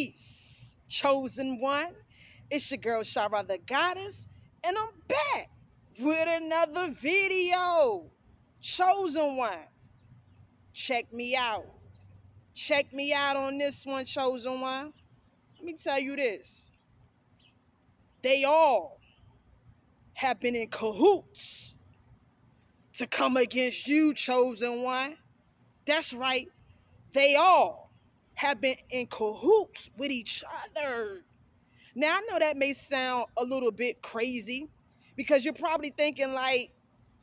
Peace, chosen one. It's your girl Shara the Goddess, and I'm back with another video. Chosen one. Check me out. Check me out on this one, chosen one. Let me tell you this. They all have been in cahoots to come against you, chosen one. That's right. They all have been in cahoots with each other. Now, I know that may sound a little bit crazy because you're probably thinking like,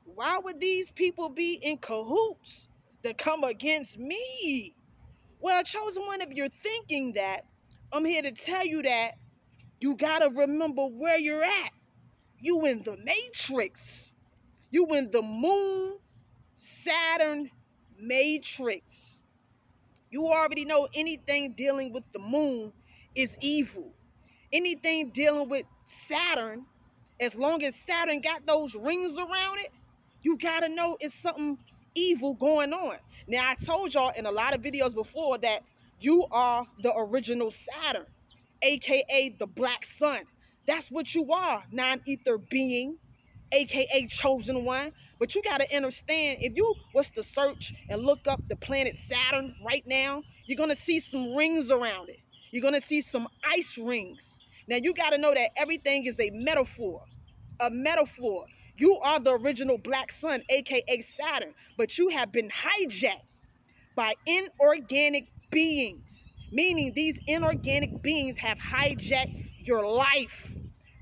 why would these people be in cahoots to come against me? Well, chosen one, if you're thinking that, I'm here to tell you that you got to remember where you're at. You in the matrix. You in the moon, Saturn matrix. You already know anything dealing with the moon is evil. Anything dealing with Saturn, as long as Saturn got those rings around it, you gotta know it's something evil going on. Now, I told y'all in a lot of videos before that you are the original Saturn, aka the black sun. That's what you are, non-ether being, aka chosen one. But you got to understand, if you was to search and look up the planet Saturn right now, you're going to see some rings around it. You're going to see some ice rings. Now, you got to know that everything is a metaphor. A metaphor. You are the original black sun, aka Saturn, but you have been hijacked by inorganic beings, meaning these inorganic beings have hijacked your life,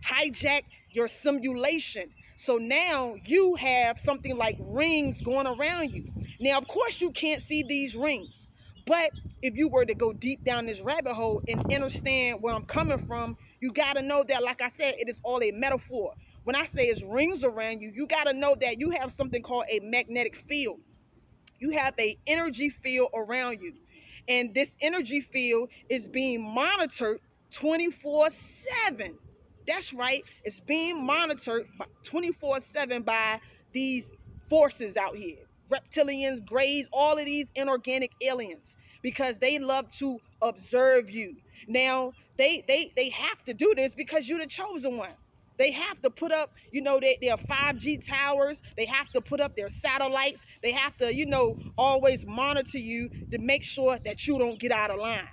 hijacked your simulation. So now you have something like rings going around you. Now, of course, you can't see these rings, but if you were to go deep down this rabbit hole and understand where I'm coming from, you got to know that, like I said, it is all a metaphor. When I say it's rings around you, you got to know that you have something called a magnetic field. You have a energy field around you, and this energy field is being monitored 24/7. That's right, it's being monitored 24/7 by these forces out here, reptilians, greys, all of these inorganic aliens, because they love to observe you. Now, they have to do this because you're the chosen one. They have to put up, their 5G towers. They have to put up their satellites. They have to, always monitor you to make sure that you don't get out of line.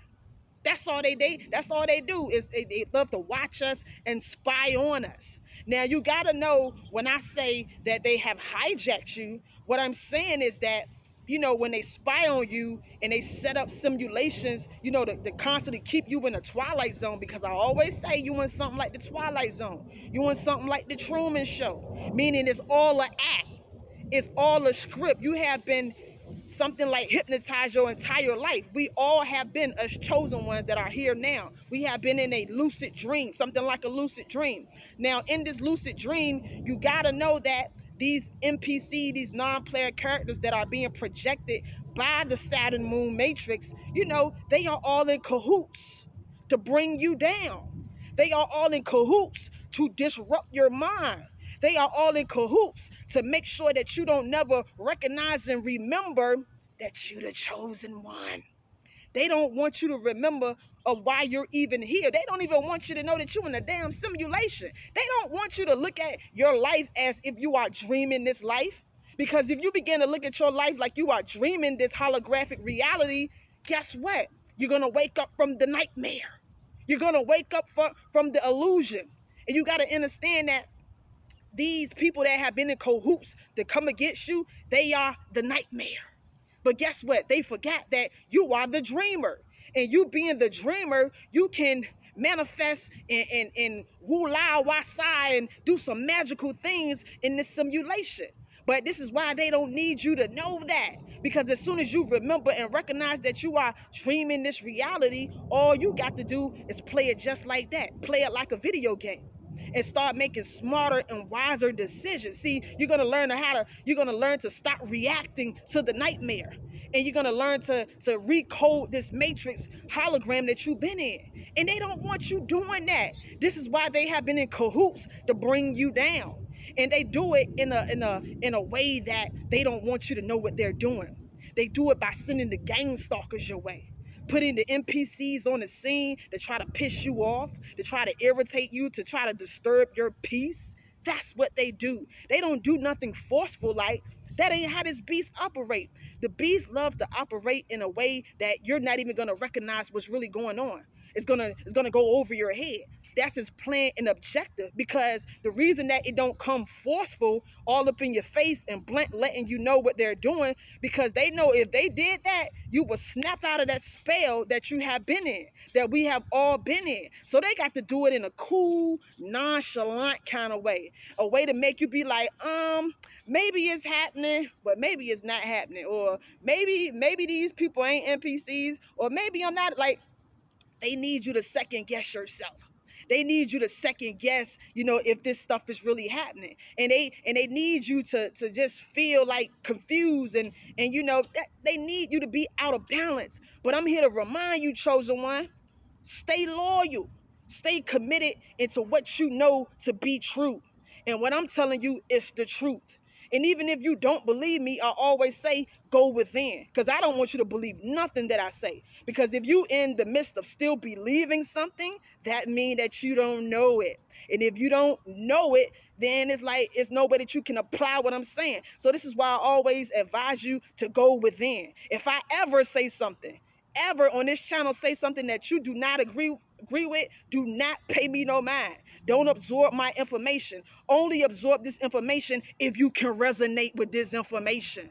That's all that's all they do is they love to watch us and spy on us. Now, you got to know, when I say that they have hijacked you, what I'm saying is that, when they spy on you and they set up simulations, to constantly keep you in the Twilight Zone, because I always say you in something like the Twilight Zone. You in something like the Truman Show, meaning it's all an act. It's all a script. You have been something like hypnotized your entire life. We all have been, as chosen ones that are here now. We have been in a lucid dream, something like a lucid dream. Now, in this lucid dream, you got to know that these NPC, these non-player characters that are being projected by the Saturn Moon Matrix, they are all in cahoots to bring you down. They are all in cahoots to disrupt your mind. They are all in cahoots to make sure that you don't never recognize and remember that you're the chosen one. They don't want you to remember of why you're even here. They don't even want you to know that you're in a damn simulation. They don't want you to look at your life as if you are dreaming this life. Because if you begin to look at your life like you are dreaming this holographic reality, guess what? You're going to wake up from the nightmare. You're going to wake up from the illusion. And you got to understand that these people that have been in cahoots to come against you, they are the nightmare. But guess what? They forgot that you are the dreamer. And you being the dreamer, you can manifest and woo-la, wah-sai, and do some magical things in this simulation. But this is why they don't need you to know that. Because as soon as you remember and recognize that you are dreaming this reality, all you got to do is play it just like that. Play it like a video game. And start making smarter and wiser decisions. See, you're gonna learn to stop reacting to the nightmare. And you're gonna learn to recode this matrix hologram that you've been in. And they don't want you doing that. This is why they have been in cahoots to bring you down. And they do it in a way that they don't want you to know what they're doing. They do it by sending the gang stalkers your way. putting the NPCs on the scene to try to piss you off, to try to irritate you, to try to disturb your peace. That's what they do. They don't do nothing forceful. Like, that ain't how this beast operate. The beast love to operate in a way that you're not even gonna recognize what's really going on. It's gonna go over your head. That's his plan and objective, because the reason that it don't come forceful all up in your face and blunt letting you know what they're doing, because they know if they did that, you will snap out of that spell that you have been in, that we have all been in. So they got to do it in a cool, nonchalant kind of way, a way to make you be like, maybe it's happening, but maybe it's not happening, or maybe these people ain't NPCs, or maybe I'm not. Like, they need you to second guess yourself. They need you to second guess, if this stuff is really happening. And they need you to just feel like confused, and that they need you to be out of balance. But I'm here to remind you, chosen one, stay loyal, stay committed into what you know to be true. And what I'm telling you is the truth. And even if you don't believe me, I always say, go within. Because I don't want you to believe nothing that I say. Because if you in the midst of still believing something, that means that you don't know it. And if you don't know it, then it's like it's no way that you can apply what I'm saying. So this is why I always advise you to go within. If I ever say something, ever on this channel say something that you do not agree with, do not pay me no mind. Don't absorb my information. Only absorb this information if you can resonate with this information.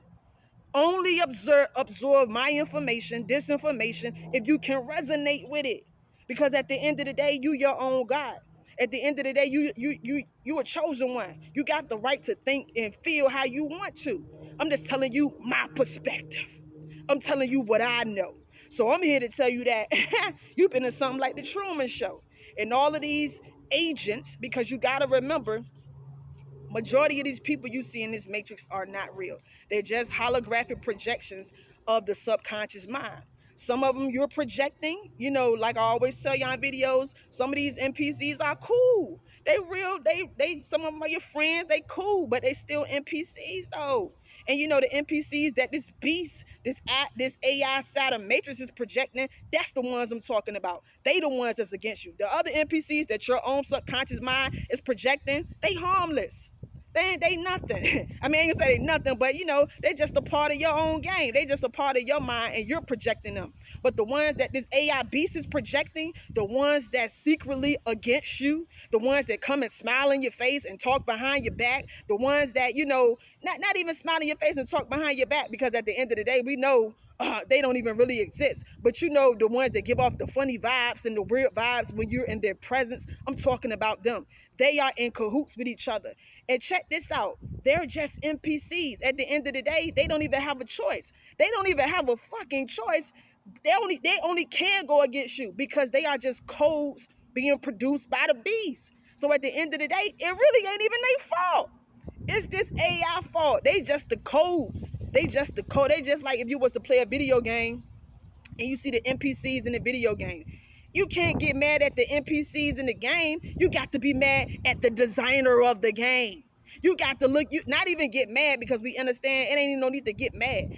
Only absorb my information, this information, if you can resonate with it. Because at the end of the day, you your own God. At the end of the day, you a chosen one. You got the right to think and feel how you want to. I'm just telling you my perspective. I'm telling you what I know. So I'm here to tell you that you've been in something like the Truman Show. And all of these agents, because you got to remember, majority of these people you see in this matrix are not real. They're just holographic projections of the subconscious mind. Some of them you're projecting, like I always tell y'all in videos, some of these NPCs are cool. They real, they some of them are your friends, they cool, but they still NPCs though. And the NPCs that this beast, this AI side of Matrix is projecting, that's the ones I'm talking about. They the ones that's against you. The other NPCs that your own subconscious mind is projecting, they harmless. They nothing. I mean, I ain't gonna say they nothing, but they just a part of your own game. They just a part of your mind, and you're projecting them. But the ones that this AI beast is projecting, the ones that secretly against you, the ones that come and smile in your face and talk behind your back, the ones that not even smile in your face and talk behind your back, because at the end of the day, we know they don't even really exist. But the ones that give off the funny vibes and the weird vibes when you're in their presence, I'm talking about them. They are in cahoots with each other. And check this out. They're just NPCs. At the end of the day, they don't even have a choice. They don't even have a fucking choice. They only can go against you because they are just codes being produced by the beast. So at the end of the day, it really ain't even their fault. It's this AI fault. They just the codes. They just the code. They just like if you was to play a video game and you see the NPCs in the video game. You can't get mad at the NPCs in the game. You got to be mad at the designer of the game. You got to not even get mad, because we understand it ain't even no need to get mad.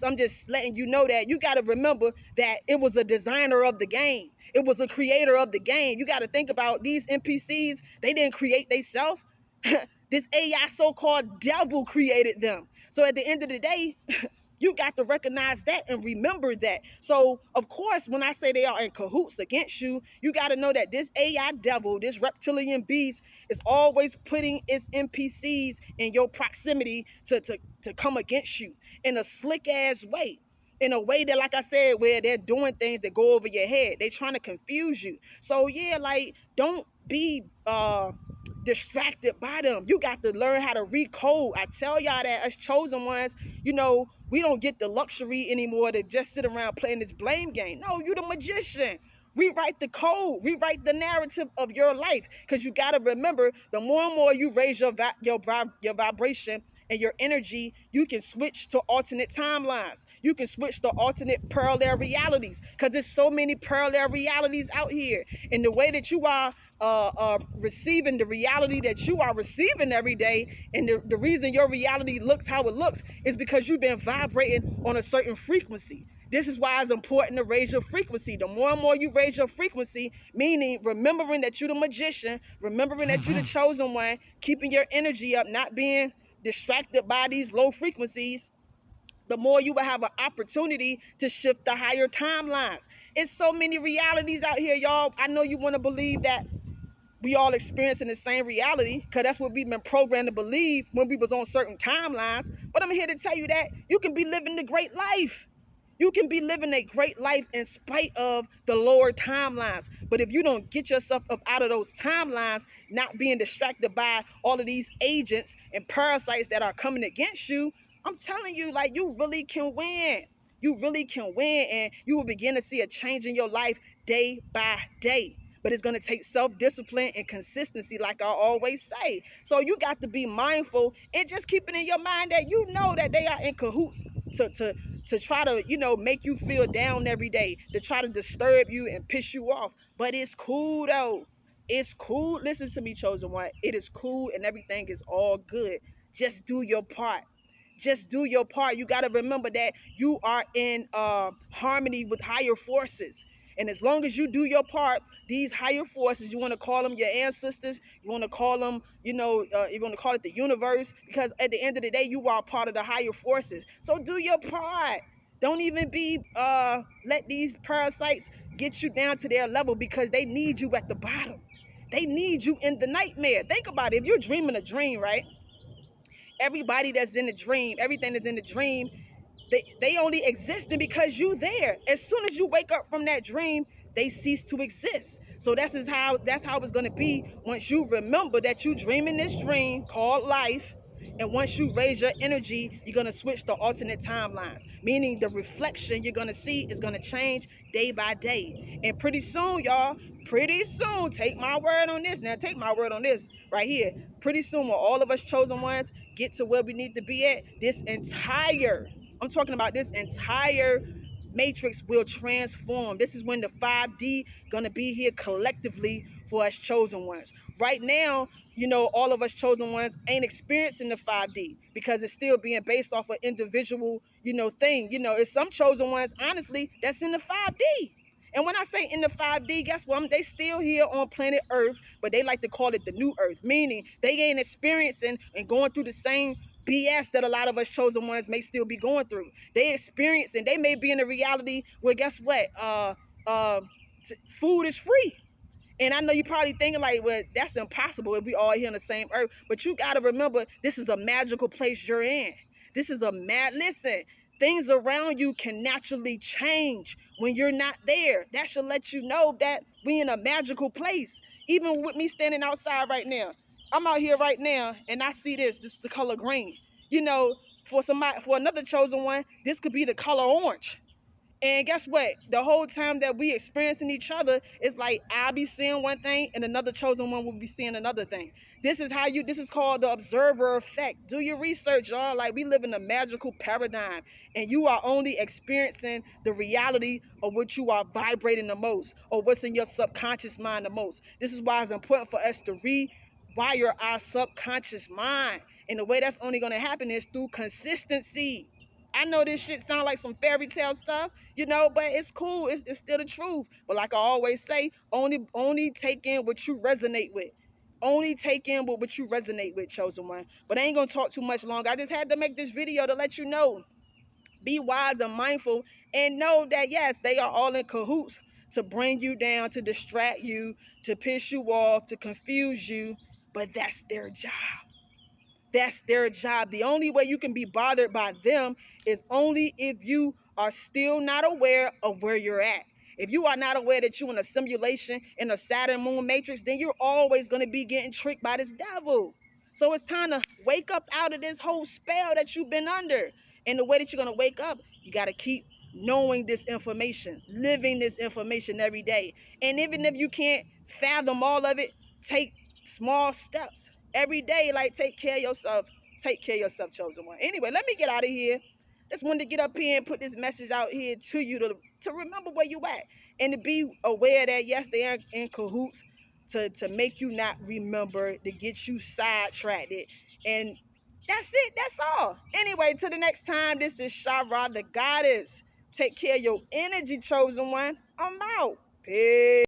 I'm just letting you know that you got to remember that it was a designer of the game. It was a creator of the game. You got to think about these NPCs. They didn't create themselves. This AI so-called devil created them. So at the end of the day, you got to recognize that and remember that. So, of course, when I say they are in cahoots against you, you got to know that this AI devil, this reptilian beast, is always putting its NPCs in your proximity to come against you in a slick-ass way. In a way that, like I said, where they're doing things that go over your head. They're trying to confuse you. So, yeah, like, don't be distracted by them. You got to learn how to recode. I tell y'all that as chosen ones, we don't get the luxury anymore to just sit around playing this blame game. No, you the magician. Rewrite the code, rewrite the narrative of your life, because you got to remember, the more and more you raise your vibration and your energy, you can switch to alternate timelines. You can switch to alternate parallel realities, because there's so many parallel realities out here. And the way that you are receiving the reality that you are receiving every day, and the reason your reality looks how it looks is because you've been vibrating on a certain frequency. This is why it's important to raise your frequency. The more and more you raise your frequency, meaning remembering that you're the magician, remembering that you're the chosen one, keeping your energy up, not being distracted by these low frequencies, the more you will have an opportunity to shift the higher timelines. It's so many realities out here, y'all. I know you want to believe that we all experiencing the same reality, because that's what we've been programmed to believe when we was on certain timelines. But I'm here to tell you that you can be living the great life. You can be living a great life in spite of the lower timelines. But if you don't get yourself up out of those timelines, not being distracted by all of these agents and parasites that are coming against you, I'm telling you, like, you really can win. You really can win, and you will begin to see a change in your life day by day. But it's going to take self-discipline and consistency, like I always say. So you got to be mindful and just keep it in your mind that you know that they are in cahoots to try to, make you feel down every day, to try to disturb you and piss you off. But it's cool, though. It's cool. Listen to me, chosen one. It is cool and everything is all good. Just do your part. Just do your part. You got to remember that you are in harmony with higher forces. And as long as you do your part, these higher forces, you want to call them your ancestors, you want to call them, you want to call it the universe, because at the end of the day, you are part of the higher forces. So do your part. Don't even let these parasites get you down to their level, because they need you at the bottom. They need you in the nightmare. Think about it. If you're dreaming a dream, right? Everybody that's in the dream, everything that's in the dream, they only existing because you there. As soon as you wake up from that dream, they cease to exist. So that's how it's going to be once you remember that you dreaming this dream called life. And once you raise your energy, you're going to switch to alternate timelines, meaning the reflection you're going to see is going to change day by day. And pretty soon, y'all, take my word on this. Now, take my word on this right here. Pretty soon, when all of us chosen ones get to where we need to be at, I'm talking about this entire matrix will transform. This is when the 5D gonna be here collectively for us chosen ones. Right now, all of us chosen ones ain't experiencing the 5D because it's still being based off of individual, thing. It's some chosen ones, honestly, that's in the 5D. And when I say in the 5D, guess what? They still here on planet Earth, but they like to call it the new Earth, meaning they ain't experiencing and going through the same BS that a lot of us chosen ones may still be going through. They experiencing, they may be in a reality where, guess what? Food is free. And I know you're probably thinking like, well, that's impossible if we all here on the same earth. But you got to remember, this is a magical place you're in. Listen, things around you can naturally change when you're not there. That should let you know that we in a magical place. Even with me standing outside right now. I'm out here right now and I see this is the color green. For another chosen one, this could be the color orange. And guess what? The whole time that we experiencing each other, it's like I'll be seeing one thing and another chosen one will be seeing another thing. This is called the observer effect. Do your research, y'all. Like, we live in a magical paradigm and you are only experiencing the reality of what you are vibrating the most or what's in your subconscious mind the most. This is why it's important for us to rewire our subconscious mind. And the way that's only going to happen is through consistency. I know this shit sound like some fairy tale stuff, but it's cool. It's still the truth. But like I always say, only take in what you resonate with. Only take in what you resonate with, chosen one. But I ain't gonna talk too much longer. I just had to make this video to let you know. Be wise and mindful and know that, yes, they are all in cahoots to bring you down, to distract you, to piss you off, to confuse you. But that's their job. That's their job. The only way you can be bothered by them is only if you are still not aware of where you're at. If you are not aware that you're in a simulation in a Saturn moon matrix, then you're always going to be getting tricked by this devil. So it's time to wake up out of this whole spell that you've been under. And the way that you're going to wake up, you got to keep knowing this information, living this information every day. And even if you can't fathom all of it, take small steps every day. Like, take care of yourself, chosen one. Anyway, let me get out of here. Just wanted to get up here and put this message out here to you to remember where you at and to be aware that, yes, they are in cahoots to make you not remember, to get you sidetracked. And that's it. That's all. Anyway, till the next time, this is Shara the Goddess. Take care of your energy, chosen one. I'm out. Peace.